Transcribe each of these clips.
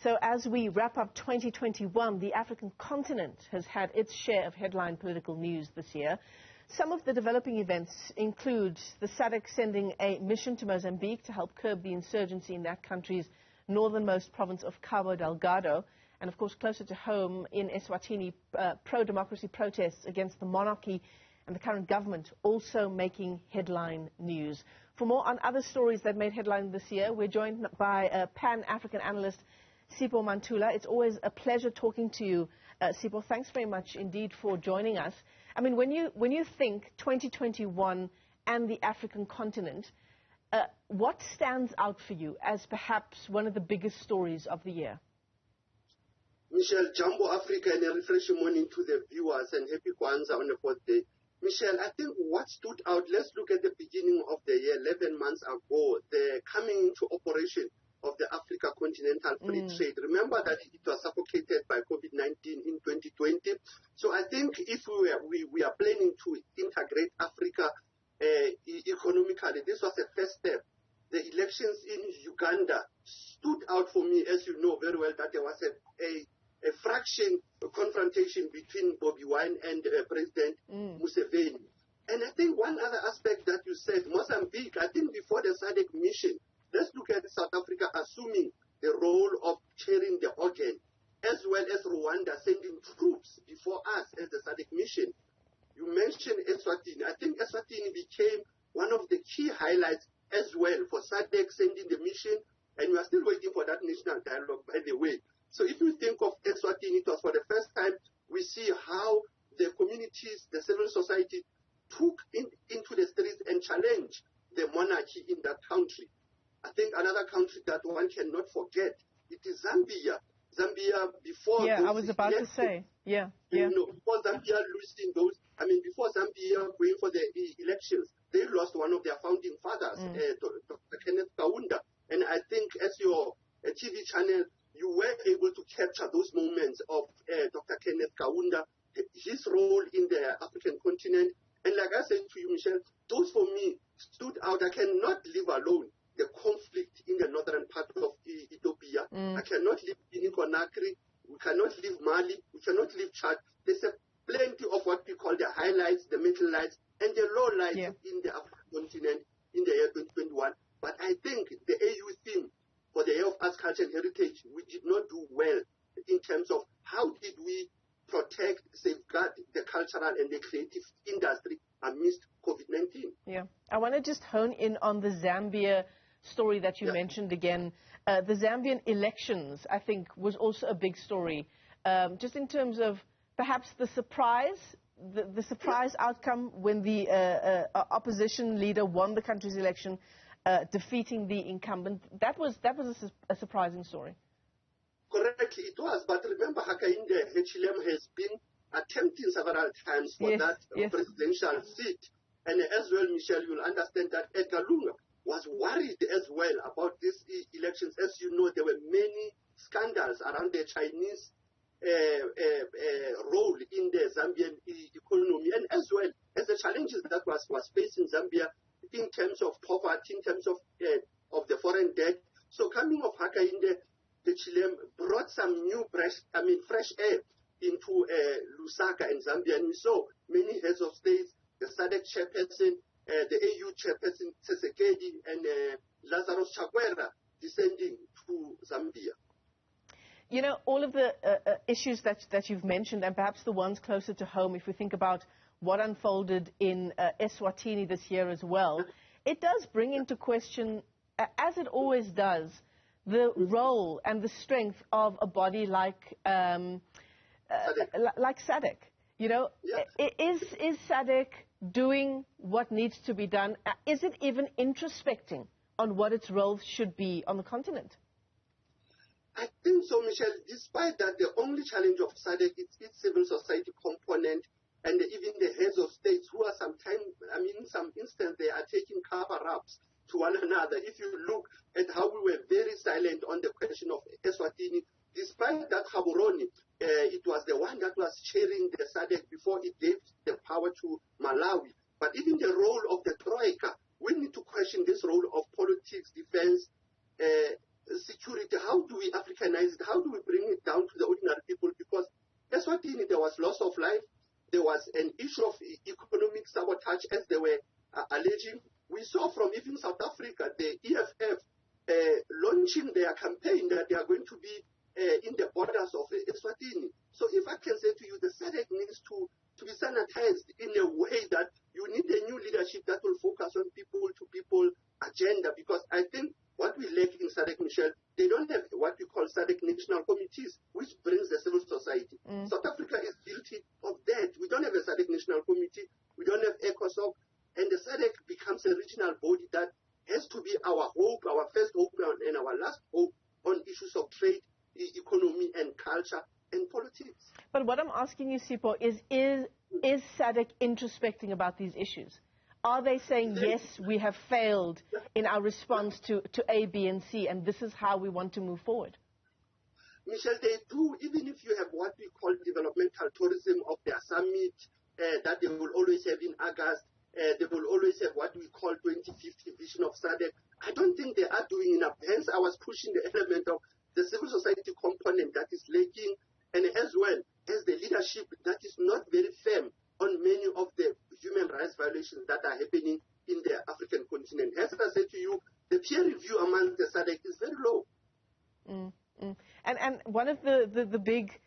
So as we wrap up 2021, the African continent has had its share of headline political news this year. Some of the developing events include the SADC sending a mission to Mozambique to help curb the insurgency in that country's northernmost province of Cabo Delgado. And of course, closer to home in Eswatini, pro-democracy protests against the monarchy and the current government also making headline news. For more on other stories that made headline this year, we're joined by Pan-African analyst Sipho Mantula. It's always a pleasure talking to you, Sipho. Thanks very much indeed for joining us. I mean, when you think 2021 and the African continent, what stands out for you as perhaps one of the biggest stories of the year? Michelle, Jambo Africa, and a refreshing morning to the viewers and happy Kwanzaa on the 4th day. Michelle, I think what stood out, let's look at the beginning of the year, 11 months ago, the coming into operation of the Africa Continental Free Trade. Remember that it was suffocated by COVID-19 in 2020. So I think if we are planning to integrate Africa economically, this was the first step. The elections in Uganda stood out for me, as you know very well, that there was a confrontation between Bobi Wine and President Museveni. And I think one other aspect that you said, Mozambique, I think before the SADC mission, let's look at South Africa assuming the role of chairing the organ, as well as Rwanda sending troops before us as the SADC mission. You mentioned Eswatini. I think Eswatini became one of the key highlights as well for SADC sending the mission, and we are still waiting for that national dialogue, by the way. So if you think of Eswatini, it was for the first time we see how the communities, the civil society took into the streets and challenged the monarchy in that country. I think another country that one cannot forget, it is Zambia. Zambia before I was about to say. Before Zambia losing those, before Zambia going for the elections, they lost one of their founding fathers, Dr. Kenneth Kaunda. And I think as your TV channel, you were able to capture those moments of Dr. Kenneth Kaunda, his role in the African continent. And like I said to you, Michelle, those for me stood out. I cannot live alone. The conflict in the northern part of Ethiopia. I cannot live in Conakry. We cannot leave Mali. We cannot leave Chad. There's plenty of what we call the highlights, the middle lights, and the low lights in the African continent in the year 2021. But I think the AU theme for the Year of Arts, Culture and Heritage, we did not do well in terms of how did we protect, safeguard the cultural and the creative industry amidst COVID-19. Yeah. I want to just hone in on the Zambia story that you mentioned again. The Zambian elections, I think, was also a big story. Just in terms of perhaps the surprise outcome when the opposition leader won the country's election, defeating the incumbent. That was a surprising story. Correctly, it was. But remember, Hakainde Hichilema has been attempting several times for that presidential seat. And as well, Michelle, you'll understand that Edgar Lunga was worried as well about these elections. As you know, there were many scandals around the Chinese role in the Zambian economy, and as well as the challenges that was facing Zambia in terms of poverty, in terms of the foreign debt. So coming of Hakainde Hichilema brought some new fresh air into Lusaka and Zambia, and we saw many heads of states, the SADC chairperson, the AU chairperson Tshisekedi, and Lazarus Chakwera descending to Zambia. You know, all of the issues that you've mentioned, and perhaps the ones closer to home, if we think about what unfolded in Eswatini this year as well, it does bring into question, as it always does, the role and the strength of a body like SADC. You know, is SADC doing what needs to be done? Is it even introspecting on what its role should be on the continent? I think so, Michelle. Despite that, the only challenge of SADC is its civil society component, and even the heads of states who are sometimes, in some instances, they are taking cover-ups to one another. If you look at how we were very silent on the question of Eswatini, despite that Gaborone, it was the one that was chairing the SADC before it gave the power to Malawi. But even the role of the Troika, we need to question this role of politics, defense, security, how do we Africanize it? How do we bring it down to the ordinary people? Because Eswatini, there was loss of life. There was an issue of economic sabotage, as they were alleging. We saw from even South Africa, the EFF launching their campaign that they are going to be in the borders of Eswatini. So if I can say to you, the SADC needs to be sanitized in a way that you need a new leadership that will focus on people-to-people agenda, because I think what we lack in SADC, Michelle, they don't have what we call SADC national committees, which brings the civil society. South Africa is guilty of that. We don't have a SADC national committee. We don't have ECOSOC. And the SADC becomes a regional body that has to be our hope, our first hope and our last hope on issues of trade, economy and culture and politics. But what I'm asking you, Sipho, is SADC introspecting about these issues? Are they saying, yes, we have failed in our response to A, B, and C, and this is how we want to move forward? Michelle, they do, even if you have what we call developmental tourism of their summit, that they will always have in August. They will always have what we call 2050 vision of SADC. I don't think they are doing enough. Hence, I was pushing the element of the civil society component that is lacking, and as well as the leadership that is not very firm on many of the human rights violations that are happening in the African continent. As I said to you, the peer review among the SADC is very low. And one of the big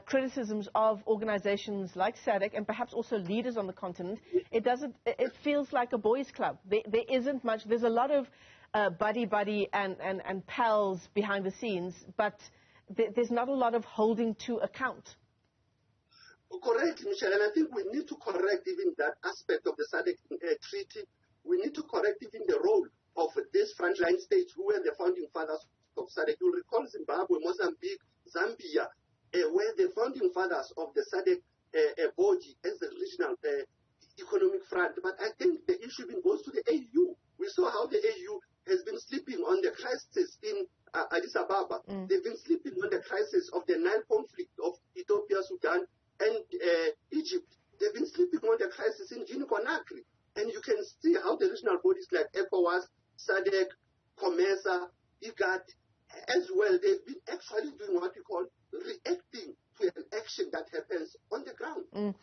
criticisms of organizations like SADC, and perhaps also leaders on the continent, it feels like a boys' club. There isn't much. There's a lot of buddy and pals behind the scenes, but there's not a lot of holding to account. Correct, Michelle, and I think we need to correct even that aspect of the SADC treaty. We need to correct even the role of these frontline states who were the founding fathers of SADC. You'll recall Zimbabwe, Mozambique, Zambia, were the founding fathers of the SADC body as the regional economic front. But I think the issue even goes to the AU. We saw how the AU has been sleeping on the crisis in Addis Ababa. They've been sleeping on the crisis of the Nile conflict of Ethiopia, Sudan, and Egypt. They've been sleeping on the crisis in Guinea-Conakry. And you can see how the regional bodies like ECOWAS, SADC, COMESA, IGAD, as well, they've been actually doing what we call reacting to an action that happens on the ground.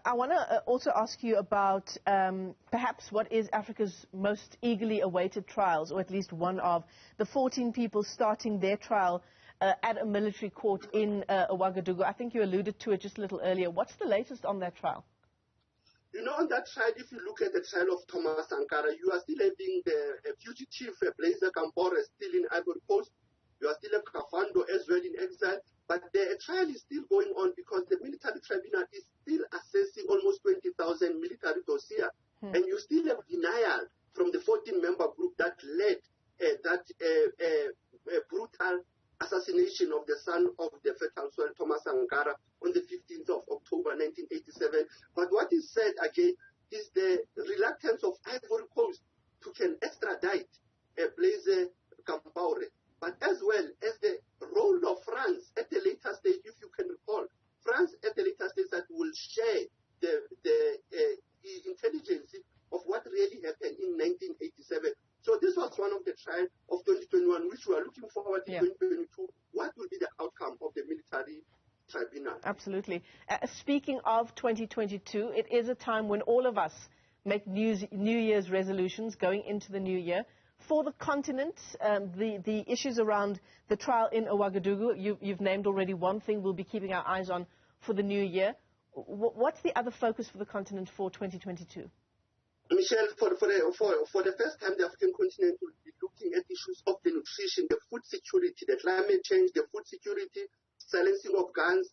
I want to also ask you about perhaps what is Africa's most eagerly awaited trials, or at least one of the 14 people starting their trial at a military court in Ouagadougou. I think you alluded to it just a little earlier. What's the latest on that trial? You know, on that trial, if you look at the trial of Thomas Sankara, you are still having the fugitive Blaise Compaoré still in Ivory Coast. You are still have Kafando as well in exile. But the trial is still going on because the military tribunal is still assessing almost 20,000 military dossiers. And you still have denial from the 14-member group that led that brutal assassination of the son of the fatal soil, Thomas Sankara, on the 15th of October 1987. But what is said again is the reluctance of Ivory Coast to can extradite Blaise Compaoré. But as well as the role of France at the later stage, if you can recall, France at the later stage that will share the intelligence of what really happened in 1987. So this was one of the trials of 2021, which we are looking forward to 2022. What will be the outcome of the military tribunal? Absolutely. Speaking of 2022, it is a time when all of us make New Year's resolutions going into the new year. For the continent, the issues around the trial in Ouagadougou, you've named already one thing we'll be keeping our eyes on for the new year. What's the other focus for the continent for 2022? Michelle, for the first time, the African continent will be looking at issues of the nutrition, the food security, the climate change, the food security, silencing of guns,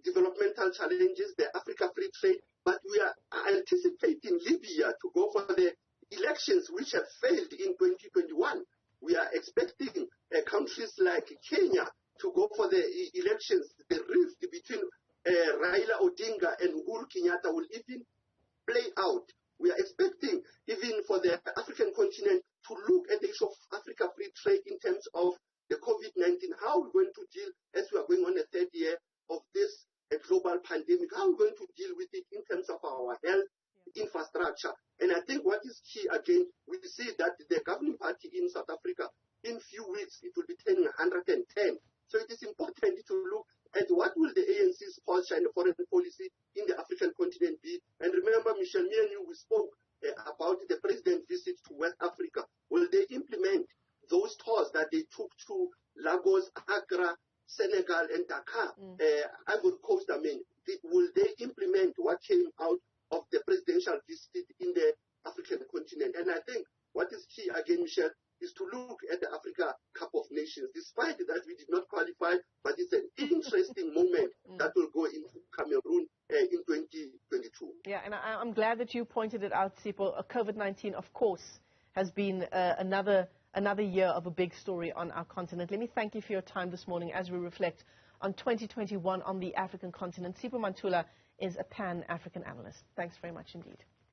developmental challenges, the Africa free trade. But we are anticipating Libya to go for the elections which have failed in 2021. We are expecting countries like Kenya to go for the elections. The rift between Raila Odinga and Uhuru Kenyatta will even play out. We are expecting even for the African continent to look at the issue of Africa free trade in terms of the COVID-19, how we're going to deal as we are going on the third year of this global pandemic, how we're going to deal with it in terms of our health infrastructure. And I think what is key, again, we see that the governing party in South Africa, in few weeks, it will be and to look at what will the ANC's China foreign policy in the African continent be. And remember, Michelle, me and you, we spoke about the president's visit to West Africa. Will they implement those tours that they took to Lagos, Accra, Senegal, and Dakar, Ivory Coast? I mean, will they implement what came out of the presidential visit in the African continent? And I think what is key, again, Michelle, is to look at the Africa Cup of Nations. Despite that we did not qualify, but it's an interesting moment that will go into Cameroon in 2022. Yeah, and I'm glad that you pointed it out, Sipho. COVID-19, of course, has been another year of a big story on our continent. Let me thank you for your time this morning as we reflect on 2021 on the African continent. Sipho Mantula is a Pan-African analyst. Thanks very much indeed.